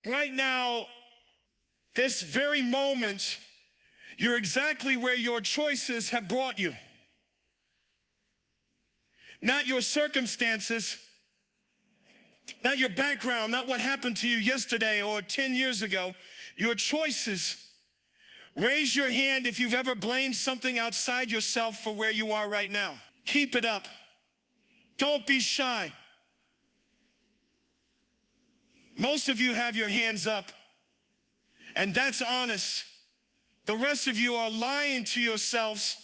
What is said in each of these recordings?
Right now, this very moment, you're exactly where your choices have brought you. Not your circumstances, not your background, not what happened to you yesterday or 10 years ago. Your choices. Raise your hand if you've ever blamed something outside yourself for where you are right now. Keep it up. Don't be shy. Most of you have your hands up, and that's honest. The rest of you are lying to yourselves.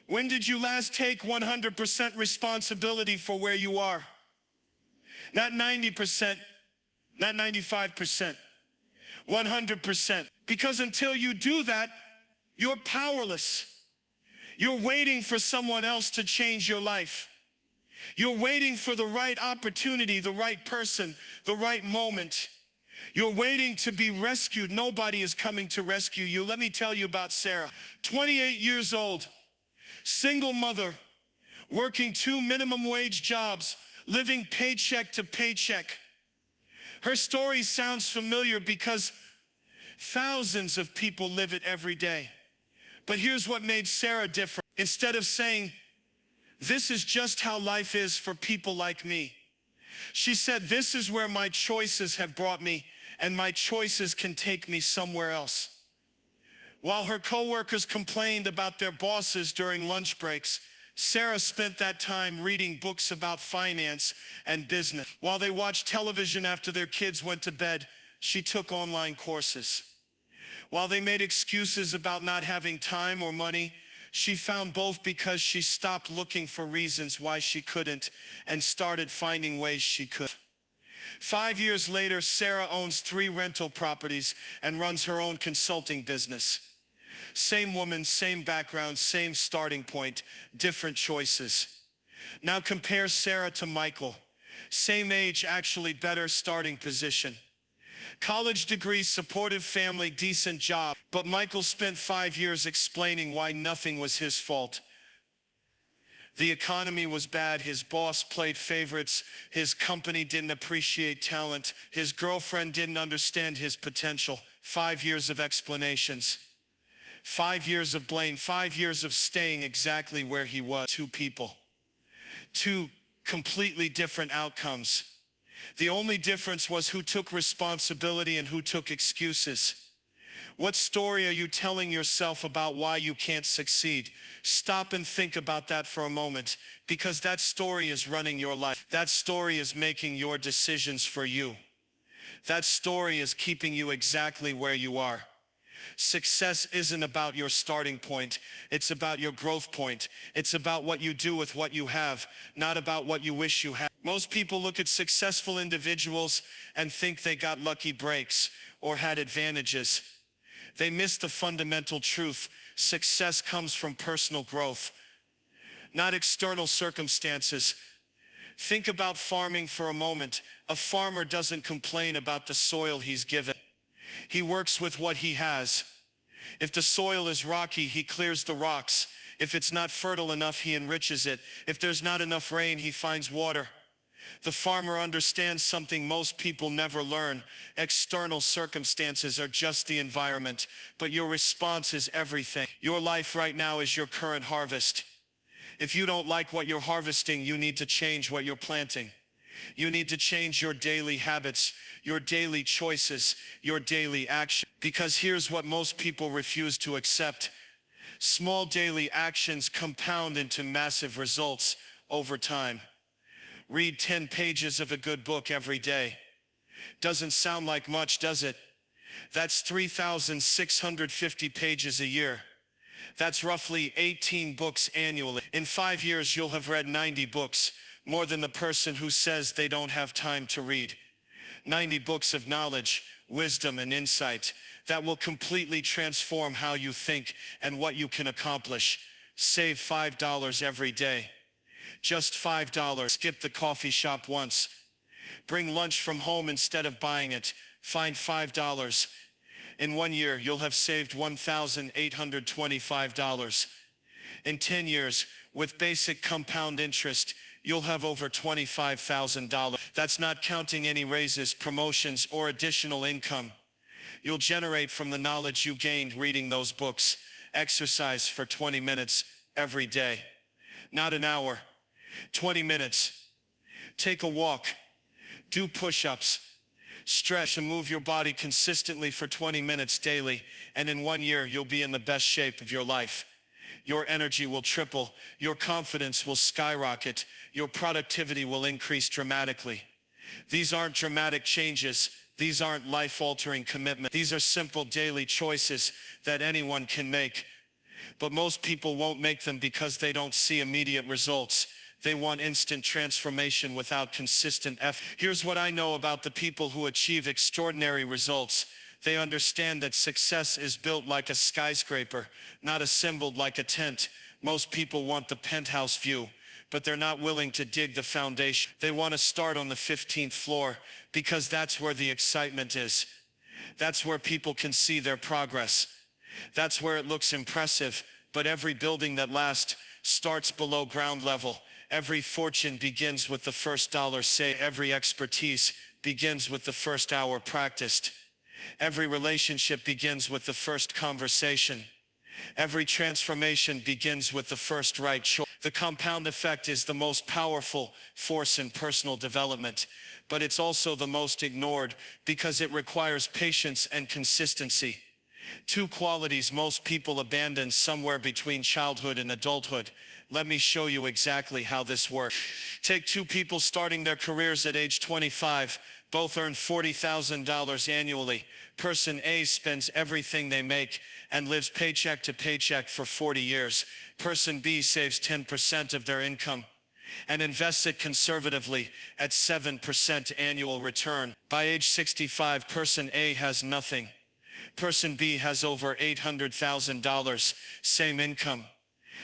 When did you last take 100% responsibility for where you are? Not 90%, not 95%, 100%. Because until you do that, you're powerless. You're waiting for someone else to change your life. You're waiting for the right opportunity, the right person, the right moment. You're waiting to be rescued. Nobody is coming to rescue you. Let me tell you about Sarah. 28 years old, single mother, working 2 minimum wage jobs, living paycheck to paycheck. Her story sounds familiar because thousands of people live it every day. But here's what made Sarah different. Instead of saying, "This is just how life is for people like me," she said, "This is where my choices have brought me, and my choices can take me somewhere else." While her coworkers complained about their bosses during lunch breaks, Sarah spent that time reading books about finance and business. While they watched television after their kids went to bed, she took online courses. While they made excuses about not having time or money, she found both because she stopped looking for reasons why she couldn't and started finding ways she could. 5 years later, Sarah owns 3 rental properties and runs her own consulting business. Same woman, same background, same starting point, different choices. Now compare Sarah to Michael. Same age, actually better starting position. College degree, supportive family, decent job. But Michael spent 5 years explaining why nothing was his fault. The economy was bad, his boss played favorites, his company didn't appreciate talent, his girlfriend didn't understand his potential. 5 years of explanations. 5 years of blame, 5 years of staying exactly where he was. 2 people. 2 completely different outcomes. The only difference was who took responsibility and who took excuses. What story are you telling yourself about why you can't succeed? Stop and think about that for a moment, because that story is running your life. That story is making your decisions for you. That story is keeping you exactly where you are. Success isn't about your starting point. It's about your growth point. It's about what you do with what you have, not about what you wish you had. Most people look at successful individuals and think they got lucky breaks or had advantages. They miss the fundamental truth. Success comes from personal growth, not external circumstances. Think about farming for a moment. A farmer doesn't complain about the soil he's given. He works with what he has. If the soil is rocky, he clears the rocks. If it's not fertile enough, he enriches it. If there's not enough rain, he finds water. The farmer understands something most people never learn. External circumstances are just the environment, but your response is everything. Your life right now is your current harvest. If you don't like what you're harvesting, you need to change what you're planting. You need to change your daily habits, your daily choices, your daily action. Because here's what most people refuse to accept. Small daily actions compound into massive results over time. Read 10 pages of a good book every day. Doesn't sound like much, does it? That's 3,650 pages a year. That's roughly 18 books annually. In 5 years, you'll have read 90 books, more than the person who says they don't have time to read. 90 books of knowledge, wisdom, and insight that will completely transform how you think and what you can accomplish. Save $5 every day. Just $5. Skip the coffee shop once. Bring lunch from home instead of buying it. Find $5. In 1 year, you'll have saved $1,825. In 10 years, with basic compound interest, you'll have over $25,000. That's not counting any raises, promotions, or additional income you'll generate from the knowledge you gained reading those books. Exercise for 20 minutes every day. Not an hour, 20 minutes. Take a walk, do push-ups, stretch and move your body consistently for 20 minutes daily, and in 1 year you'll be in the best shape of your life. Your energy will triple, your confidence will skyrocket, your productivity will increase dramatically. These aren't dramatic changes. These aren't life-altering commitments. These are simple daily choices that anyone can make. But most people won't make them because they don't see immediate results. They want instant transformation without consistent effort. Here's what I know about the people who achieve extraordinary results. They understand that success is built like a skyscraper, not assembled like a tent. Most people want the penthouse view, but they're not willing to dig the foundation. They want to start on the 15th floor because that's where the excitement is. That's where people can see their progress. That's where it looks impressive, but every building that lasts starts below ground level. Every fortune begins with the first dollar saved. Every expertise begins with the first hour practiced. Every relationship begins with the first conversation. Every transformation begins with the first right choice. The compound effect is the most powerful force in personal development, but it's also the most ignored because it requires patience and consistency. Two qualities most people abandon somewhere between childhood and adulthood. Let me show you exactly how this works. Take two people starting their careers at age 25. Both earn $40,000 annually. Person A spends everything they make and lives paycheck to paycheck for 40 years. Person B saves 10% of their income and invests it conservatively at 7% annual return. By age 65, person A has nothing. Person B has over $800,000. Same income,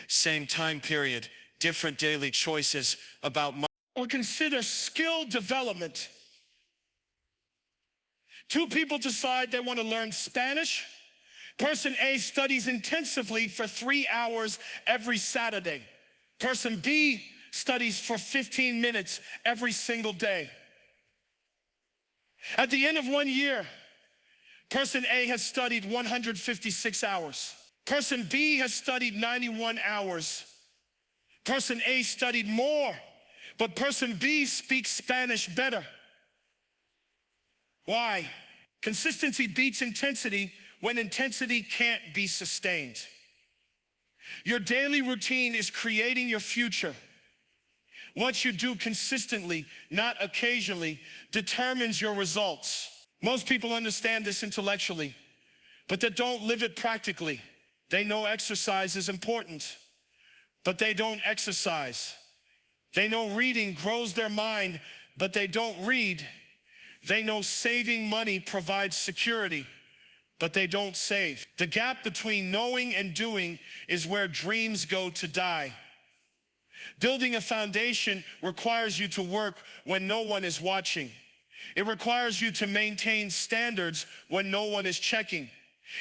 same time period, different daily choices about money. Or consider skill development. Two people decide they want to learn Spanish. Person A studies intensively for 3 hours every Saturday. Person B studies for 15 minutes every single day. At the end of 1 year, person A has studied 156 hours. Person B has studied 91 hours. Person A studied more, but person B speaks Spanish better. Why? Consistency beats intensity when intensity can't be sustained. Your daily routine is creating your future. What you do consistently, not occasionally, determines your results. Most people understand this intellectually, but they don't live it practically. They know exercise is important, but they don't exercise. They know reading grows their mind, but they don't read. They know saving money provides security, but they don't save. The gap between knowing and doing is where dreams go to die. Building a foundation requires you to work when no one is watching. It requires you to maintain standards when no one is checking.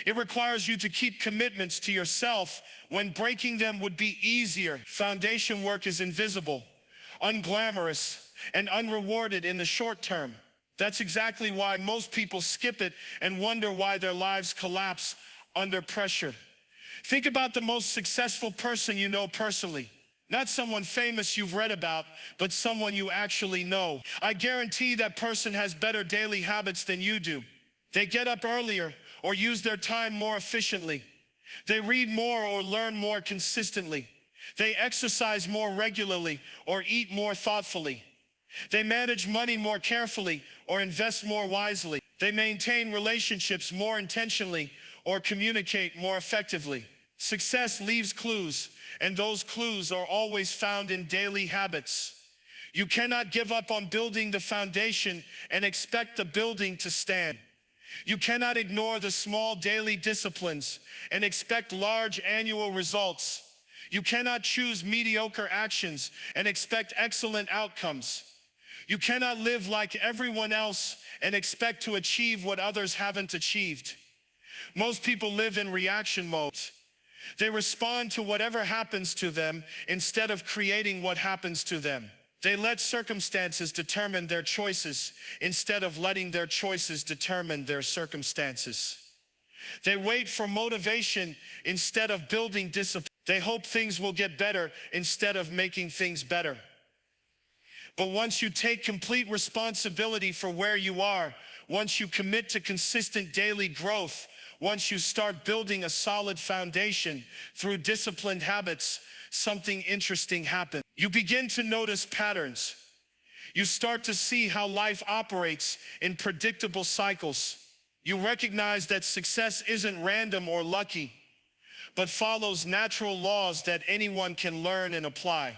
It requires you to keep commitments to yourself when breaking them would be easier. Foundation work is invisible, unglamorous, and unrewarded in the short term. That's exactly why most people skip it and wonder why their lives collapse under pressure. Think about the most successful person you know personally. Not someone famous you've read about, but someone you actually know. I guarantee that person has better daily habits than you do. They get up earlier or use their time more efficiently. They read more or learn more consistently. They exercise more regularly or eat more thoughtfully. They manage money more carefully or invest more wisely. They maintain relationships more intentionally or communicate more effectively. Success leaves clues, and those clues are always found in daily habits. You cannot give up on building the foundation and expect the building to stand. You cannot ignore the small daily disciplines and expect large annual results. You cannot choose mediocre actions and expect excellent outcomes. You cannot live like everyone else and expect to achieve what others haven't achieved. Most people live in reaction mode. They respond to whatever happens to them instead of creating what happens to them. They let circumstances determine their choices instead of letting their choices determine their circumstances. They wait for motivation instead of building discipline. They hope things will get better instead of making things better. But once you take complete responsibility for where you are, once you commit to consistent daily growth, once you start building a solid foundation through disciplined habits, something interesting happens. You begin to notice patterns. You start to see how life operates in predictable cycles. You recognize that success isn't random or lucky, but follows natural laws that anyone can learn and apply.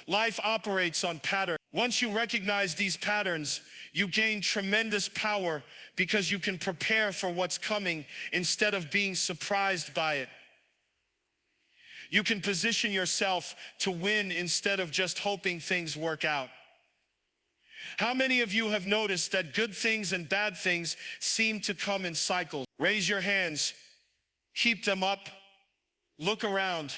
Life operates on patterns. Once you recognize these patterns, you gain tremendous power because you can prepare for what's coming instead of being surprised by it. You can position yourself to win instead of just hoping things work out. How many of you have noticed that good things and bad things seem to come in cycles? Raise your hands, keep them up, look around.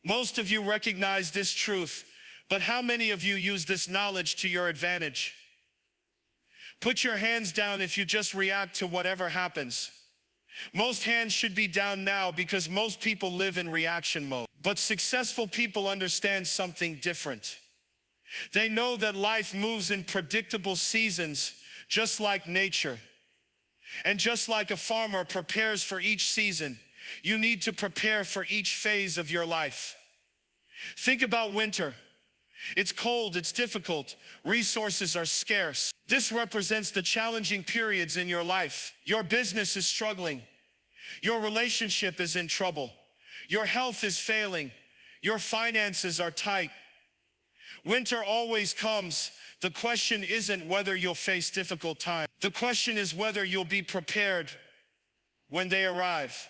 Most of you recognize this truth, but how many of you use this knowledge to your advantage? Put your hands down if you just react to whatever happens. Most hands should be down now because most people live in reaction mode. But successful people understand something different. They know that life moves in predictable seasons, just like nature. And just like a farmer prepares for each season, you need to prepare for each phase of your life. Think about winter. It's cold, it's difficult, resources are scarce. This represents the challenging periods in your life. Your business is struggling. Your relationship is in trouble. Your health is failing. Your finances are tight. Winter always comes. The question isn't whether you'll face difficult times. The question is whether you'll be prepared when they arrive.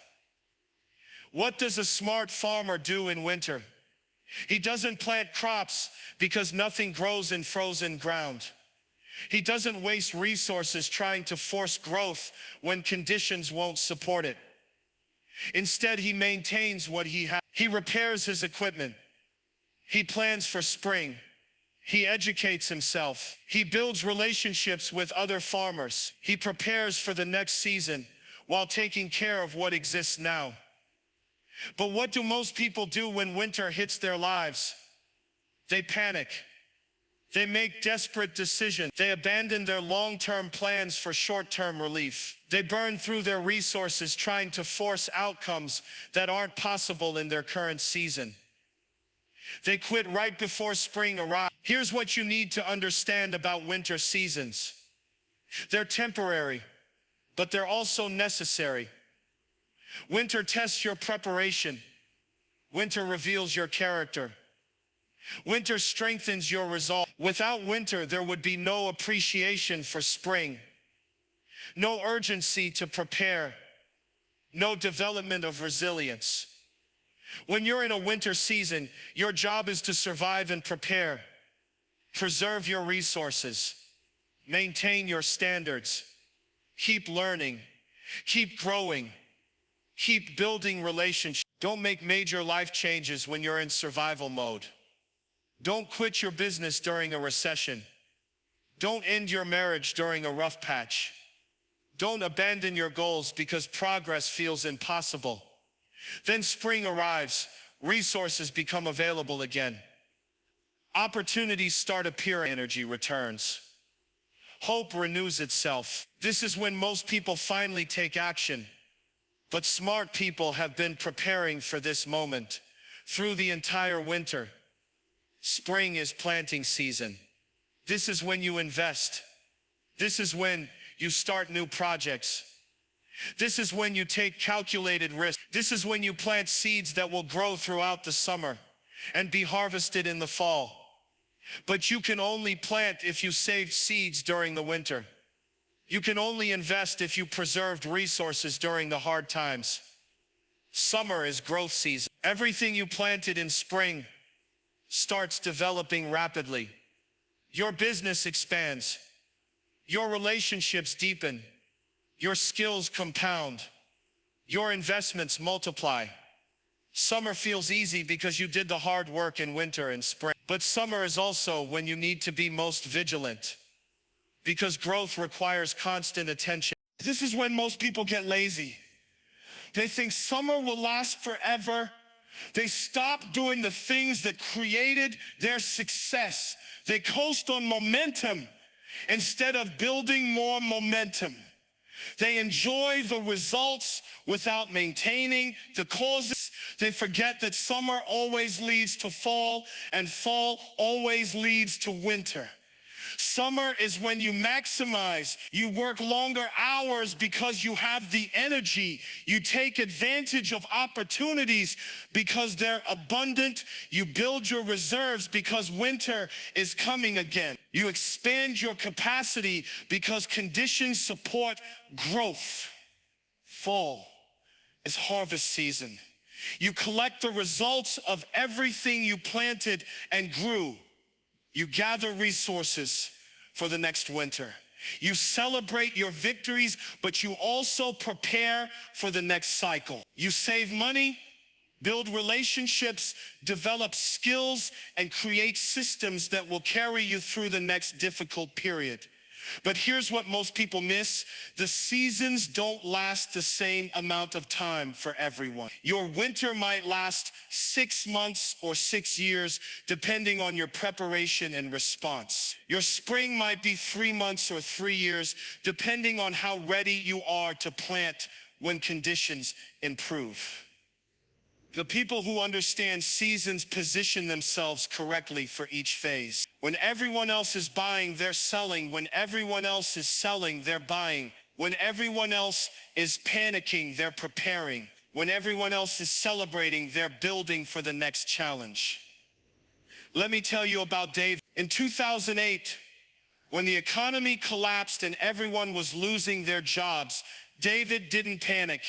What does a smart farmer do in winter? He doesn't plant crops because nothing grows in frozen ground. He doesn't waste resources trying to force growth when conditions won't support it. Instead, he maintains what he has. He repairs his equipment. He plans for spring. He educates himself. He builds relationships with other farmers. He prepares for the next season while taking care of what exists now. But what do most people do when winter hits their lives? They panic. They make desperate decisions. They abandon their long-term plans for short-term relief. They burn through their resources trying to force outcomes that aren't possible in their current season. They quit right before spring arrives. Here's what you need to understand about winter seasons. They're temporary, but they're also necessary. Winter tests your preparation. Winter reveals your character. Winter strengthens your resolve. Without winter, there would be no appreciation for spring, no urgency to prepare, no development of resilience. When you're in a winter season, your job is to survive and prepare, preserve your resources, maintain your standards, keep learning, keep growing, keep building relationships. Don't make major life changes when you're in survival mode. Don't quit your business during a recession. Don't end your marriage during a rough patch. Don't abandon your goals because progress feels impossible. Then spring arrives, resources become available again. Opportunities start appearing, energy returns. Hope renews itself. This is when most people finally take action. But smart people have been preparing for this moment through the entire winter. Spring is planting season. This is when you invest. This is when you start new projects. This is when you take calculated risks. This is when you plant seeds that will grow throughout the summer and be harvested in the fall. But you can only plant if you saved seeds during the winter. You can only invest if you preserved resources during the hard times. Summer is growth season. Everything you planted in spring starts developing rapidly. Your business expands. Your relationships deepen. Your skills compound. Your investments multiply. Summer feels easy because you did the hard work in winter and spring. But summer is also when you need to be most vigilant because growth requires constant attention. This is when most people get lazy. They think summer will last forever. They stop doing the things that created their success. They coast on momentum instead of building more momentum. They enjoy the results without maintaining the causes. They forget that summer always leads to fall and fall always leads to winter. Summer is when you maximize. You work longer hours because you have the energy. You take advantage of opportunities because they're abundant. You build your reserves because winter is coming again. You expand your capacity because conditions support growth. Fall is harvest season. You collect the results of everything you planted and grew. You gather resources for the next winter. You celebrate your victories, but you also prepare for the next cycle. You save money, build relationships, develop skills, and create systems that will carry you through the next difficult period. But here's what most people miss. The seasons don't last the same amount of time for everyone. Your winter might last 6 months or 6 years, depending on your preparation and response. Your spring might be 3 months or 3 years, depending on how ready you are to plant when conditions improve. The people who understand seasons position themselves correctly for each phase. When everyone else is buying, they're selling. When everyone else is selling, they're buying. When everyone else is panicking, they're preparing. When everyone else is celebrating, they're building for the next challenge. Let me tell you about David. In 2008, when the economy collapsed and everyone was losing their jobs, David didn't panic.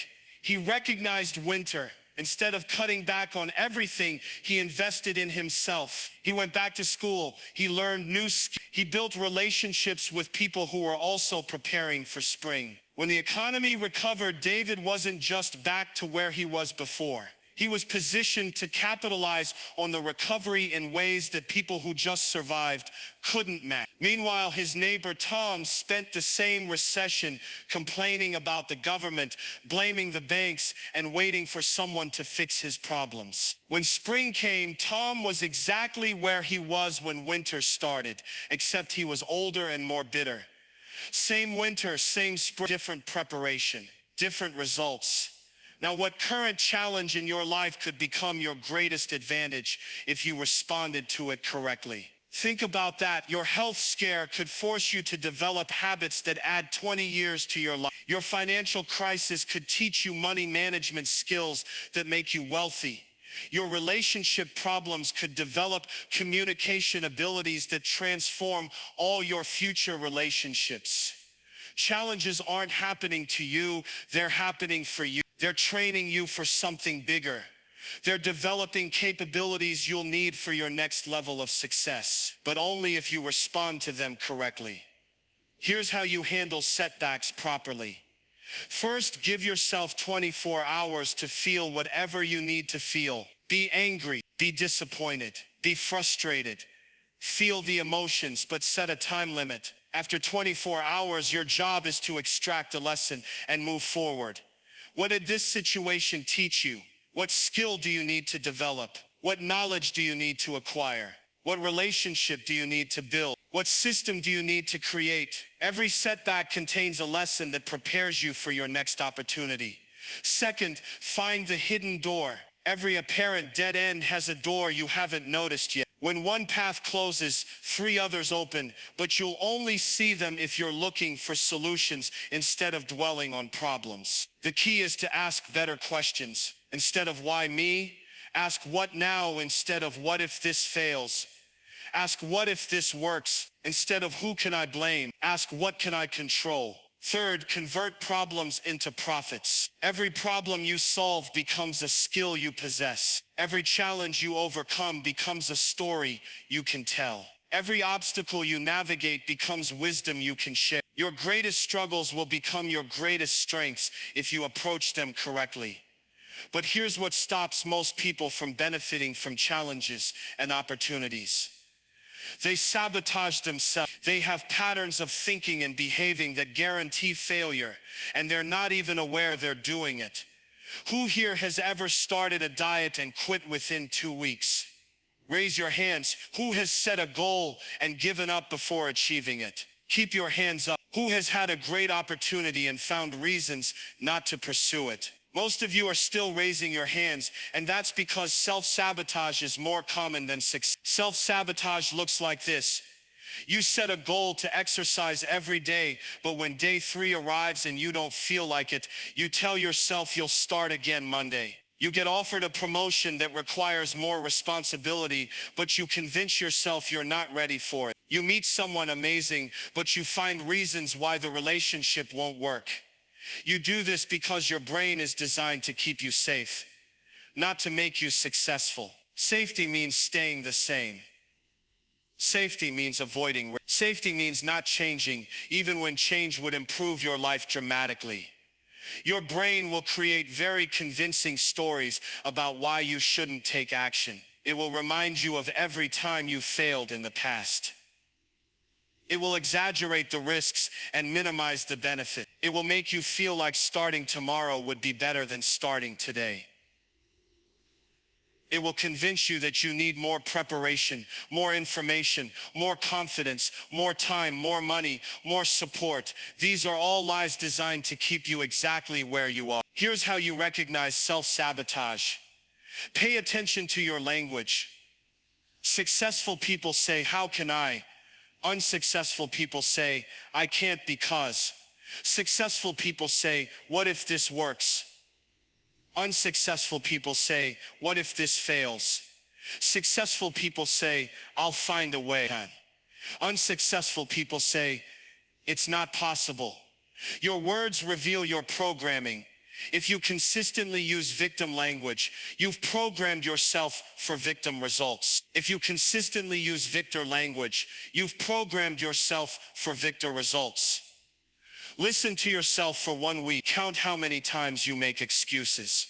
He recognized winter. Instead of cutting back on everything, he invested in himself. He went back to school. He learned new skills. He built relationships with people who were also preparing for spring. When the economy recovered, David wasn't just back to where he was before. He was positioned to capitalize on the recovery in ways that people who just survived couldn't match. Meanwhile, his neighbor Tom spent the same recession complaining about the government, blaming the banks, and waiting for someone to fix his problems. When spring came, Tom was exactly where he was when winter started, except he was older and more bitter. Same winter, same spring, different preparation, different results. Now, what current challenge in your life could become your greatest advantage if you responded to it correctly? Think about that. Your health scare could force you to develop habits that add 20 years to your life. Your financial crisis could teach you money management skills that make you wealthy. Your relationship problems could develop communication abilities that transform all your future relationships. Challenges aren't happening to you, they're happening for you. They're training you for something bigger. They're developing capabilities you'll need for your next level of success, but only if you respond to them correctly. Here's how you handle setbacks properly. First, give yourself 24 hours to feel whatever you need to feel. Be angry, be disappointed, be frustrated. Feel the emotions, but set a time limit. After 24 hours, your job is to extract a lesson and move forward. What did this situation teach you? What skill do you need to develop? What knowledge do you need to acquire? What relationship do you need to build? What system do you need to create? Every setback contains a lesson that prepares you for your next opportunity. Second, find the hidden door. Every apparent dead end has a door you haven't noticed yet. When one path closes, 3 others open, but you'll only see them if you're looking for solutions instead of dwelling on problems. The key is to ask better questions. Instead of why me, ask what now instead of what if this fails. Ask what if this works instead of who can I blame. Ask what can I control. Third, convert problems into profits. Every problem you solve becomes a skill you possess. Every challenge you overcome becomes a story you can tell. Every obstacle you navigate becomes wisdom you can share. Your greatest struggles will become your greatest strengths if you approach them correctly. But here's what stops most people from benefiting from challenges and opportunities. They sabotage themselves. They have patterns of thinking and behaving that guarantee failure, and they're not even aware they're doing it. Who here has ever started a diet and quit within 2 weeks? Raise your hands. Who has set a goal and given up before achieving it? Keep your hands up. Who has had a great opportunity and found reasons not to pursue it? Most of you are still raising your hands, and that's because self-sabotage is more common than success. Self-sabotage looks like this. You set a goal to exercise every day, but when day 3 arrives and you don't feel like it, you tell yourself you'll start again Monday. You get offered a promotion that requires more responsibility, but you convince yourself you're not ready for it. You meet someone amazing, but you find reasons why the relationship won't work. You do this because your brain is designed to keep you safe, not to make you successful. Safety means staying the same. Safety means avoiding risk. Safety means not changing, even when change would improve your life dramatically. Your brain will create very convincing stories about why you shouldn't take action. It will remind you of every time you failed in the past. It will exaggerate the risks and minimize the benefit. It will make you feel like starting tomorrow would be better than starting today. It will convince you that you need more preparation, more information, more confidence, more time, more money, more support. These are all lies designed to keep you exactly where you are. Here's how you recognize self-sabotage. Pay attention to your language. Successful people say, "How can I?" Unsuccessful people say, "I can't because." Successful people say, "What if this works?" Unsuccessful people say, "What if this fails?" Successful people say, "I'll find a way." Unsuccessful people say, "It's not possible." Your words reveal your programming. If you consistently use victim language, you've programmed yourself for victim results. If you consistently use victor language, you've programmed yourself for victor results. Listen to yourself for 1 week. Count how many times you make excuses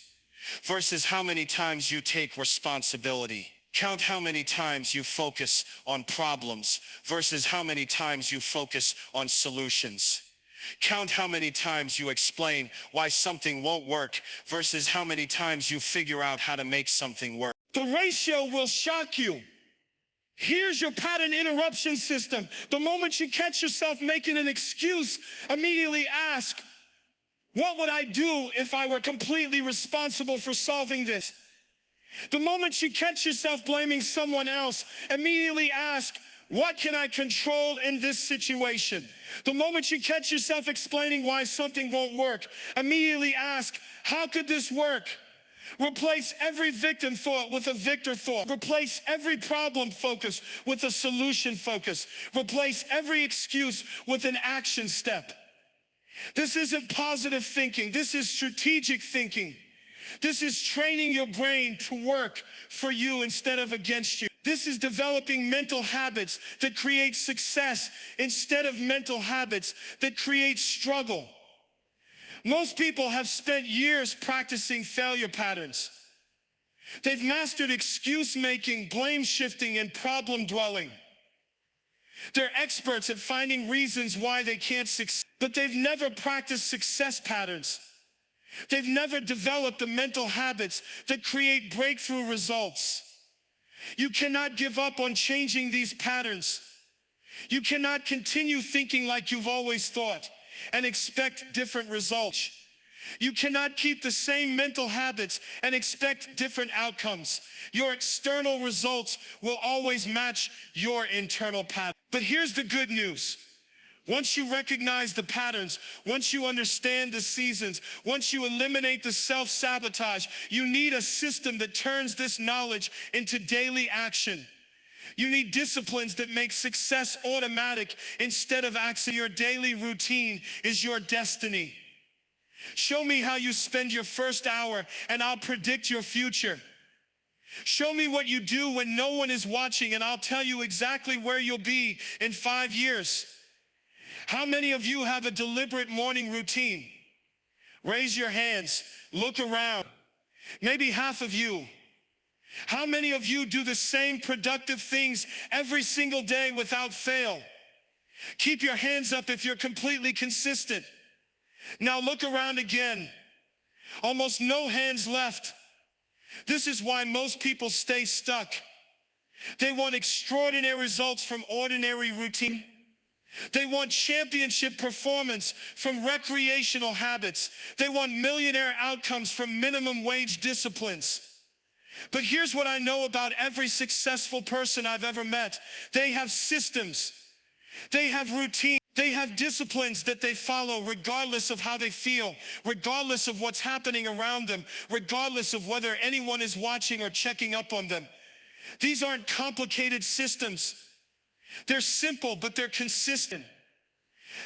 versus how many times you take responsibility. Count how many times you focus on problems versus how many times you focus on solutions. Count how many times you explain why something won't work versus how many times you figure out how to make something work. The ratio will shock you. Here's your pattern interruption system. The moment you catch yourself making an excuse, immediately ask, what would I do if I were completely responsible for solving this? The moment you catch yourself blaming someone else, immediately ask, what can I control in this situation? The moment you catch yourself explaining why something won't work, immediately ask, how could this work? Replace every victim thought with a victor thought. Replace every problem focus with a solution focus. Replace every excuse with an action step. This isn't positive thinking. This is strategic thinking. This is training your brain to work for you instead of against you. This is developing mental habits that create success instead of mental habits that create struggle. Most people have spent years practicing failure patterns. They've mastered excuse making, blame shifting, and problem dwelling. They're experts at finding reasons why they can't succeed, but they've never practiced success patterns. They've never developed the mental habits that create breakthrough results. You cannot give up on changing these patterns. You cannot continue thinking like you've always thought and expect different results. You cannot keep the same mental habits and expect different outcomes. Your external results will always match your internal pattern. But here's the good news. Once you recognize the patterns, once you understand the seasons, once you eliminate the self-sabotage, you need a system that turns this knowledge into daily action. You need disciplines that make success automatic instead of accident. Your daily routine is your destiny. Show me how you spend your first hour and I'll predict your future. Show me what you do when no one is watching and I'll tell you exactly where you'll be in 5 years. How many of you have a deliberate morning routine? Raise your hands, look around. Maybe half of you. How many of you do the same productive things every single day without fail? Keep your hands up if you're completely consistent. Now look around again. Almost no hands left. This is why most people stay stuck. They want extraordinary results from ordinary routine. They want championship performance from recreational habits. They want millionaire outcomes from minimum wage disciplines. But here's what I know about every successful person I've ever met. They have systems. They have routine. They have disciplines that they follow regardless of how they feel, regardless of what's happening around them, regardless of whether anyone is watching or checking up on them. These aren't complicated systems. They're simple, but they're consistent.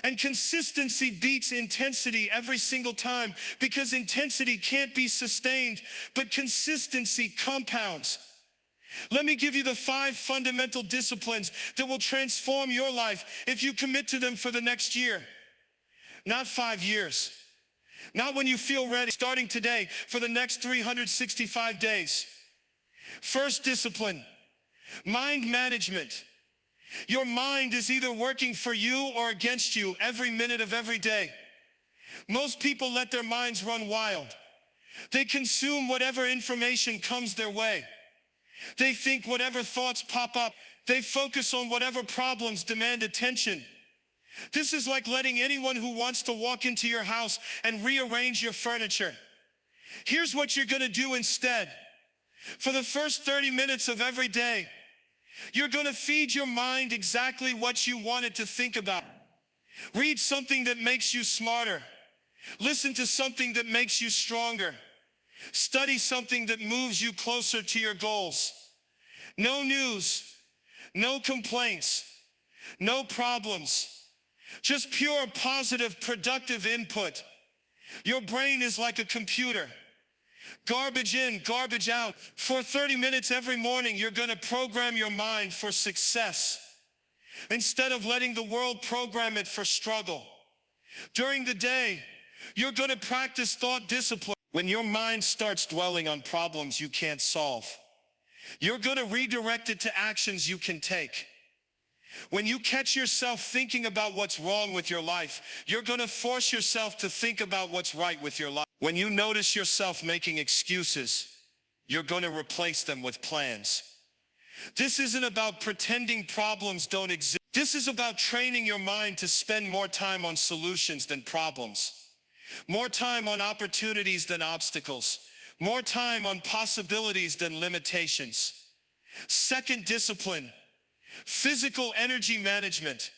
And consistency beats intensity every single time because intensity can't be sustained, but consistency compounds. Let me give you the 5 fundamental disciplines that will transform your life if you commit to them for the next year. Not 5 years. Not when you feel ready. Starting today for the next 365 days. First discipline, mind management. Your mind is either working for you or against you every minute of every day. Most people let their minds run wild. They consume whatever information comes their way. They think whatever thoughts pop up. They focus on whatever problems demand attention. This is like letting anyone who wants to walk into your house and rearrange your furniture. Here's what you're going to do instead. For the first 30 minutes of every day, you're going to feed your mind exactly what you want it to think about. Read something that makes you smarter. Listen to something that makes you stronger. Study something that moves you closer to your goals. No news, no complaints, no problems. Just pure, positive, productive input. Your brain is like a computer. Garbage in, garbage out. For 30 minutes every morning, you're going to program your mind for success instead of letting the world program it for struggle. During the day, you're going to practice thought discipline. When your mind starts dwelling on problems you can't solve, you're going to redirect it to actions you can take. When you catch yourself thinking about what's wrong with your life, you're going to force yourself to think about what's right with your life. When you notice yourself making excuses, you're going to replace them with plans. This isn't about pretending problems don't exist. This is about training your mind to spend more time on solutions than problems. More time on opportunities than obstacles. More time on possibilities than limitations. Second discipline, physical energy management.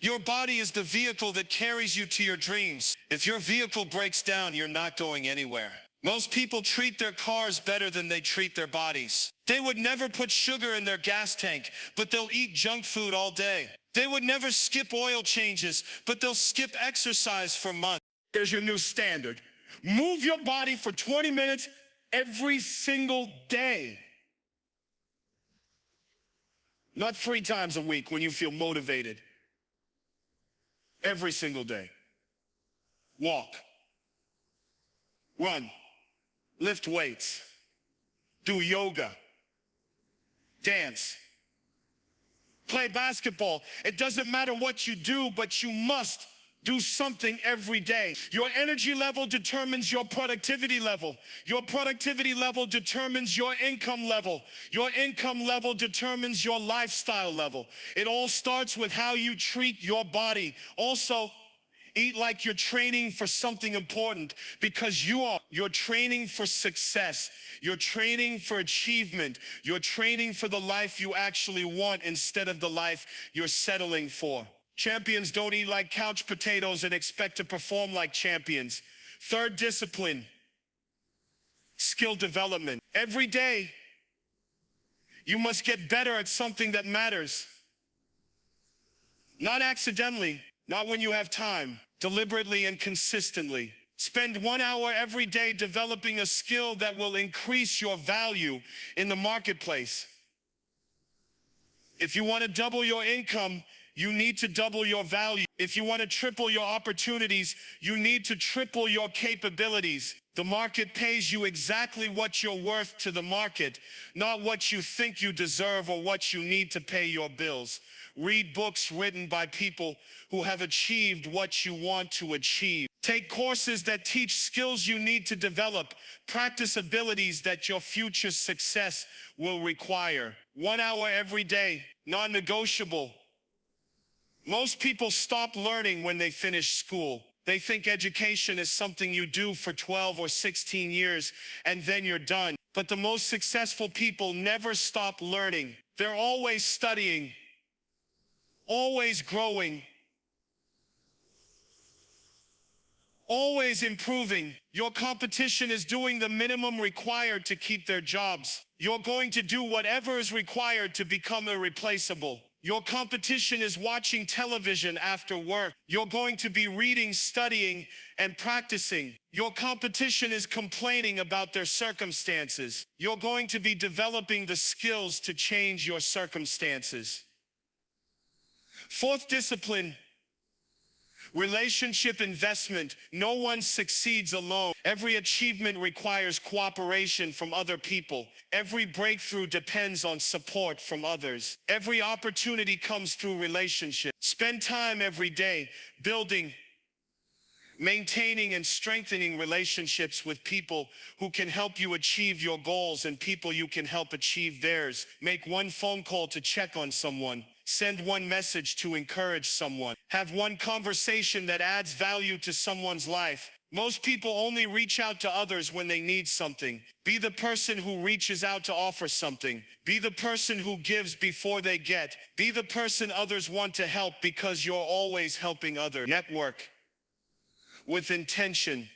Your body is the vehicle that carries you to your dreams. If your vehicle breaks down, you're not going anywhere. Most people treat their cars better than they treat their bodies. They would never put sugar in their gas tank, but they'll eat junk food all day. They would never skip oil changes, but they'll skip exercise for months. There's your new standard. Move your body for 20 minutes every single day. Not 3 times a week when you feel motivated. Every single day. Walk. Run. Lift weights. Do yoga. Dance. Play basketball. It doesn't matter what you do, but you must do something every day. Your energy level determines your productivity level. Your productivity level determines your income level. Your income level determines your lifestyle level. It all starts with how you treat your body. Also, eat like you're training for something important because you're training for success. You're training for achievement. You're training for the life you actually want instead of the life you're settling for. Champions don't eat like couch potatoes and expect to perform like champions. Third discipline, skill development. Every day, you must get better at something that matters. Not accidentally, not when you have time, deliberately and consistently. Spend 1 hour every day developing a skill that will increase your value in the marketplace. If you want to double your income, You need to double your value. If you want to triple your opportunities, you need to triple your capabilities. The market pays you exactly what you're worth to the market, not what you think you deserve or what you need to pay your bills. Read books written by people who have achieved what you want to achieve. Take courses that teach skills you need to develop. Practice abilities that your future success will require. 1 hour every day, non-negotiable. Most people stop learning when they finish school. They think education is something you do for 12 or 16 years and then you're done. But the most successful people never stop learning. They're always studying, always growing, always improving. Your competition is doing the minimum required to keep their jobs. You're going to do whatever is required to become irreplaceable. Your competition is watching television after work. You're going to be reading, studying, and practicing. Your competition is complaining about their circumstances. You're going to be developing the skills to change your circumstances. Fourth discipline, relationship investment. No one succeeds alone. Every achievement requires cooperation from other people. Every breakthrough depends on support from others. Every opportunity comes through relationship. Spend time every day building, maintaining, and strengthening relationships with people who can help you achieve your goals and people you can help achieve theirs. Make one phone call to check on someone. Send one message to encourage someone. Have one conversation that adds value to someone's life. Most people only reach out to others when they need something. Be the person who reaches out to offer something. Be the person who gives before they get. Be the person others want to help because you're always helping others. Network with intention.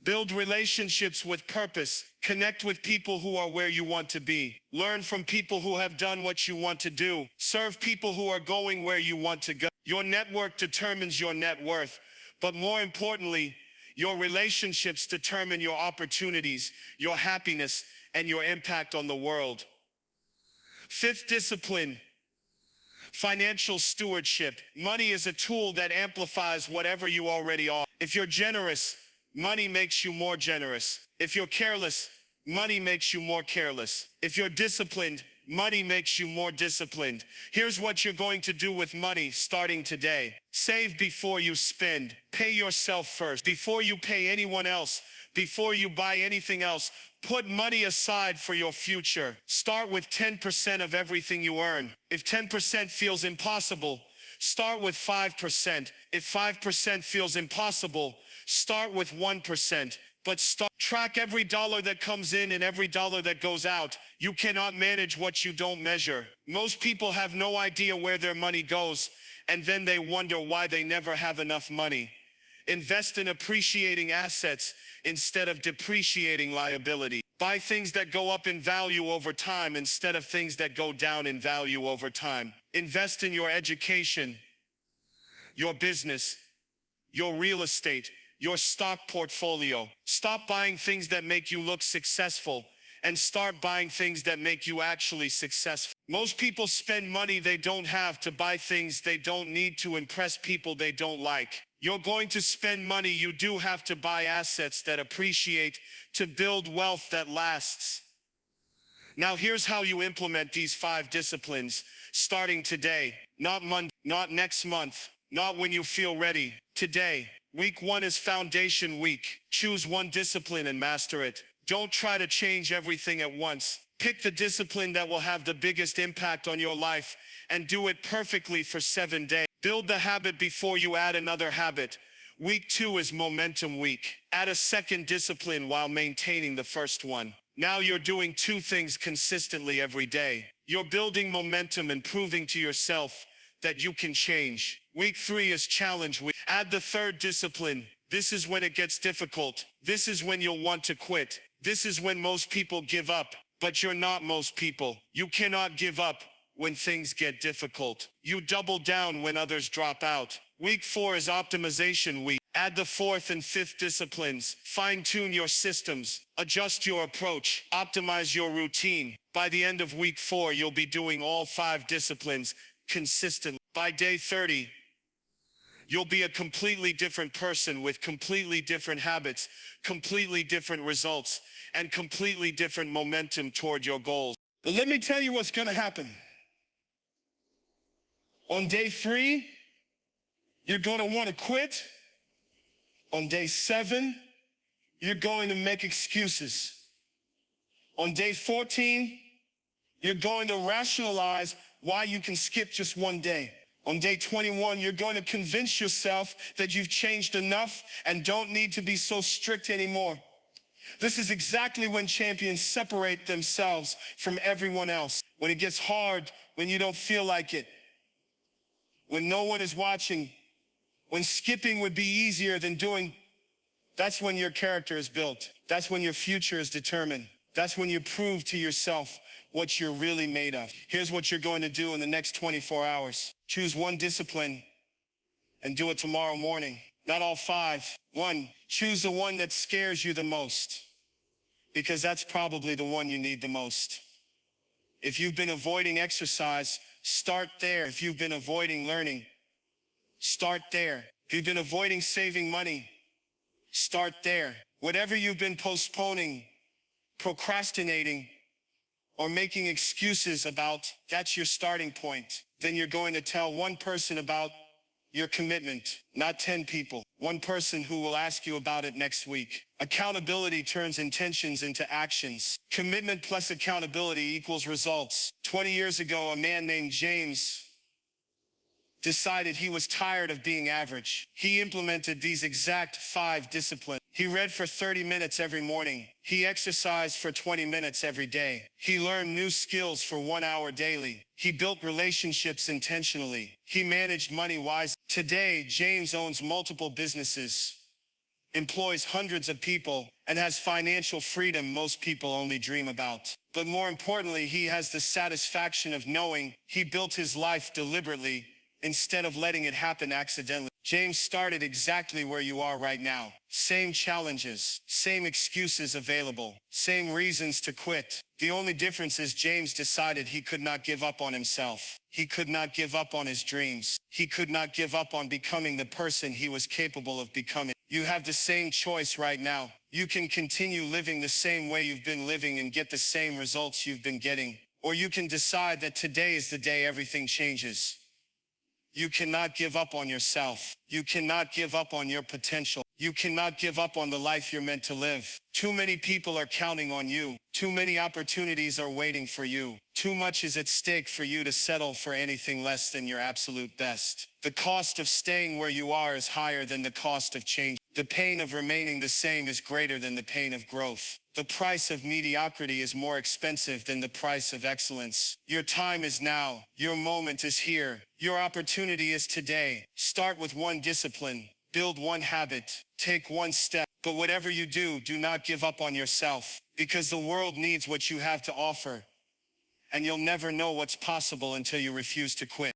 Build relationships with purpose. Connect with people who are where you want to be. Learn from people who have done what you want to do. Serve people who are going where you want to go. Your network determines your net worth, but more importantly, your relationships determine your opportunities, your happiness, and your impact on the world. Fifth discipline, financial stewardship. Money is a tool that amplifies whatever you already are. If you're generous, money makes you more generous. If you're careless, money makes you more careless. If you're disciplined, money makes you more disciplined. Here's what you're going to do with money starting today. Save before you spend. Pay yourself first. Before you pay anyone else, before you buy anything else, put money aside for your future. Start with 10% of everything you earn. If 10% feels impossible, start with 5%. If 5% feels impossible, start with 1%. But track every dollar that comes in and every dollar that goes out. You cannot manage what you don't measure. Most people have no idea where their money goes, and then they wonder why they never have enough money. Invest in appreciating assets instead of depreciating liability. Buy things that go up in value over time instead of things that go down in value over time. Invest in your education, your business, your real estate, your stock portfolio. Stop buying things that make you look successful and start buying things that make you actually successful. Most people spend money they don't have to buy things they don't need to impress people they don't like. You're going to spend money you do have to buy assets that appreciate to build wealth that lasts. Now here's how you implement these 5 disciplines starting today. Not Monday, not next month, not when you feel ready. Today. Week 1 is foundation week. Choose one discipline and master it. Don't try to change everything at once. Pick the discipline that will have the biggest impact on your life and do it perfectly for 7 days. Build the habit before you add another habit. Week 2 is momentum week. Add a second discipline while maintaining the first one. Now you're doing 2 things consistently every day. You're building momentum and proving to yourself that you can change. Week 3 is challenge week. Add the third discipline. This is when it gets difficult. This is when you'll want to quit. This is when most people give up, but you're not most people. You cannot give up when things get difficult. You double down when others drop out. Week 4 is optimization week. Add the 4th and 5th disciplines. Fine-tune your systems. Adjust your approach. Optimize your routine. By the end of week 4, you'll be doing all 5 disciplines consistently. By day 30, you'll be a completely different person with completely different habits, completely different results, and completely different momentum toward your goals. But let me tell you what's going to happen. On day 3, you're going to want to quit. On day 7, you're going to make excuses. On day 14, you're going to rationalize why you can skip just one day. On day 21, you're going to convince yourself that you've changed enough and don't need to be so strict anymore. This is exactly when champions separate themselves from everyone else. When it gets hard, when you don't feel like it, when no one is watching, when skipping would be easier than doing, that's when your character is built. That's when your future is determined. That's when you prove to yourself what you're really made of. Here's what you're going to do in the next 24 hours. Choose one discipline and do it tomorrow morning. Not all 5. 1, choose the one that scares you the most, because that's probably the one you need the most. If you've been avoiding exercise, start there. If you've been avoiding learning, start there. If you've been avoiding saving money, start there. Whatever you've been postponing, procrastinating, or making excuses about, that's your starting point. Then you're going to tell one person about your commitment, not 10 people. One person who will ask you about it next week. Accountability turns intentions into actions. Commitment plus accountability equals results. 20 years ago, a man named James decided he was tired of being average. He implemented these exact 5 disciplines. He read for 30 minutes every morning. He exercised for 20 minutes every day. He learned new skills for 1 hour daily. He built relationships intentionally. He managed money wisely. Today, James owns multiple businesses, employs hundreds of people, and has financial freedom most people only dream about. But more importantly, he has the satisfaction of knowing he built his life deliberately instead of letting it happen accidentally. James started exactly where you are right now. Same challenges, same excuses available, same reasons to quit. The only difference is James decided he could not give up on himself. He could not give up on his dreams. He could not give up on becoming the person he was capable of becoming. You have the same choice right now. You can continue living the same way you've been living and get the same results you've been getting. Or you can decide that today is the day everything changes. You cannot give up on yourself. You cannot give up on your potential. You cannot give up on the life you're meant to live. Too many people are counting on you. Too many opportunities are waiting for you. Too much is at stake for you to settle for anything less than your absolute best. The cost of staying where you are is higher than the cost of change. The pain of remaining the same is greater than the pain of growth. The price of mediocrity is more expensive than the price of excellence. Your time is now. Your moment is here. Your opportunity is today. Start with one discipline. Build one habit. Take one step. But whatever you do, do not give up on yourself, because the world needs what you have to offer, and you'll never know what's possible until you refuse to quit.